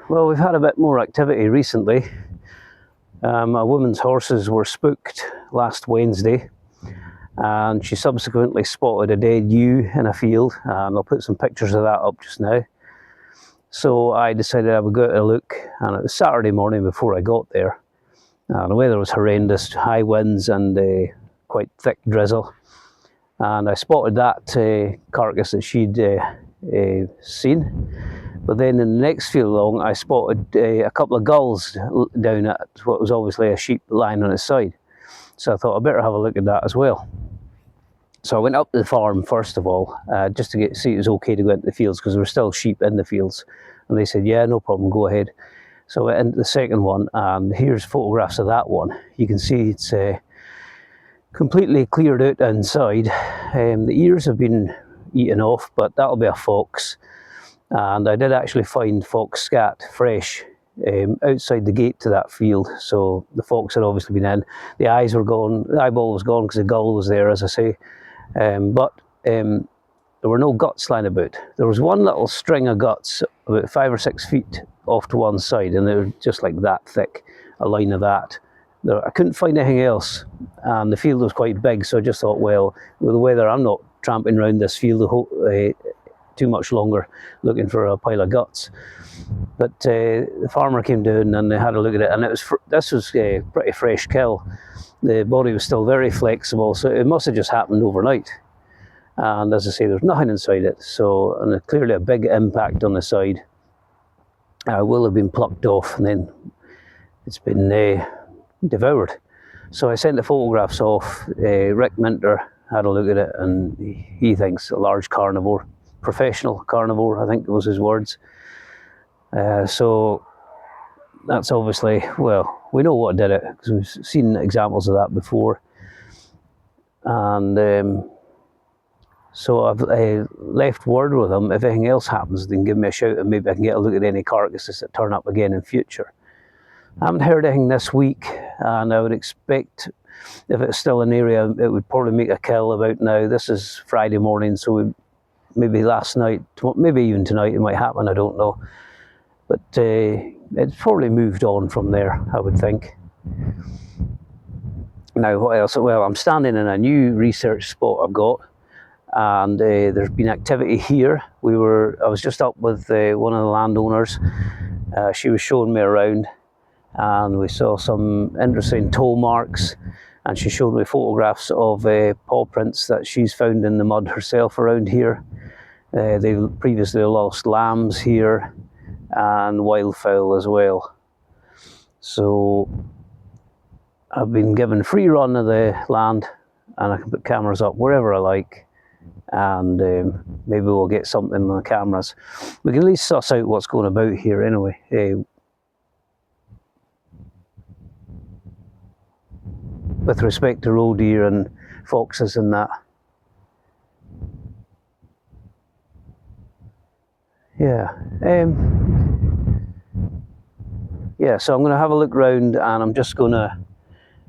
Well, we've had a bit more activity recently. A woman's horses were spooked last Wednesday, and she subsequently spotted a dead ewe in a field, and I'll put some pictures of that up just now. So I decided I would go out and look, and it was Saturday morning before I got there. The weather was horrendous, high winds and quite thick drizzle. And I spotted that carcass that she'd seen. But then in the next field along, I spotted a couple of gulls down at what was obviously a sheep lying on its side. So I thought I'd better have a look at that as well. So I went up to the farm first of all, just to see if it was okay to go into the fields, because there were still sheep in the fields. And they said, yeah, no problem, go ahead. So I went into the second one, and here's photographs of that one. You can see it's completely cleared out inside. The ears have been eaten off, but that'll be a fox. And I did actually find fox scat fresh outside the gate to that field, so the fox had obviously been in. The eyes were gone, the eyeball was gone because the gull was there, as I say. But there were no guts lying about. There was one little string of guts about 5 or 6 feet off to one side, and they were just like that thick, a line of that. I couldn't find anything else, and the field was quite big, so I just thought, well, with the weather, I'm not tramping around this field too much longer looking for a pile of guts. But the farmer came down and they had a look at it, and this was a pretty fresh kill. The body was still very flexible, so it must have just happened overnight. And as I say, there's nothing inside it, so, and clearly a big impact on the side. Will have been plucked off, and then it's been devoured. So I sent the photographs off. Rick Minter had a look at it, and he thinks a large carnivore, professional carnivore, I think was his words. So that's obviously, well, we know what did it, because we've seen examples of that before. And so I've left word with them, if anything else happens, then give me a shout, and maybe I can get a look at any carcasses that turn up again in future. I haven't heard anything this week, and I would expect, if it's still an area, it would probably make a kill about now. This is Friday morning, so maybe last night, maybe even tonight it might happen, I don't know. But it's probably moved on from there, I would think. Now, what else? Well, I'm standing in a new research spot I've got, and there's been activity here. I was just up with one of the landowners. She was showing me around, and we saw some interesting toe marks, and she showed me photographs of paw prints that she's found in the mud herself around here. They previously lost lambs here and wildfowl as well. So I've been given free run of the land, and I can put cameras up wherever I like, and maybe we'll get something on the cameras. We can at least suss out what's going about here anyway. With respect to roe deer and foxes and that. Yeah. Yeah, so I'm going to have a look round, and I'm just going to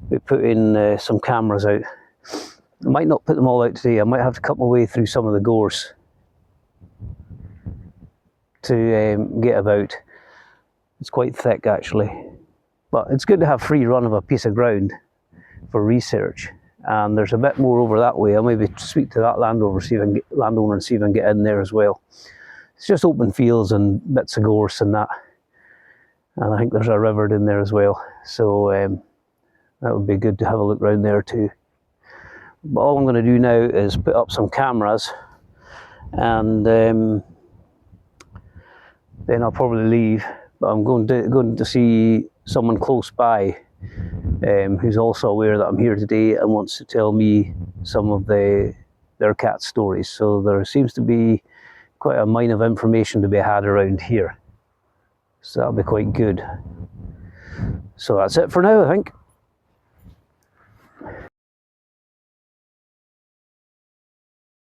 be putting some cameras out. I might not put them all out today. I might have to cut my way through some of the gorse to get about. It's quite thick actually, but it's good to have free run of a piece of ground for research. And there's a bit more over that way. I'll maybe speak to that landowner and see if I can get in there as well. It's just open fields and bits of gorse and that. And I think there's a river in there as well. So that would be good to have a look around there too. But all I'm going to do now is put up some cameras, and then I'll probably leave. But I'm going to see someone close by who's also aware that I'm here today and wants to tell me some of their cat stories. So there seems to be quite a mine of information to be had around here. So that'll be quite good. So that's it for now, I think.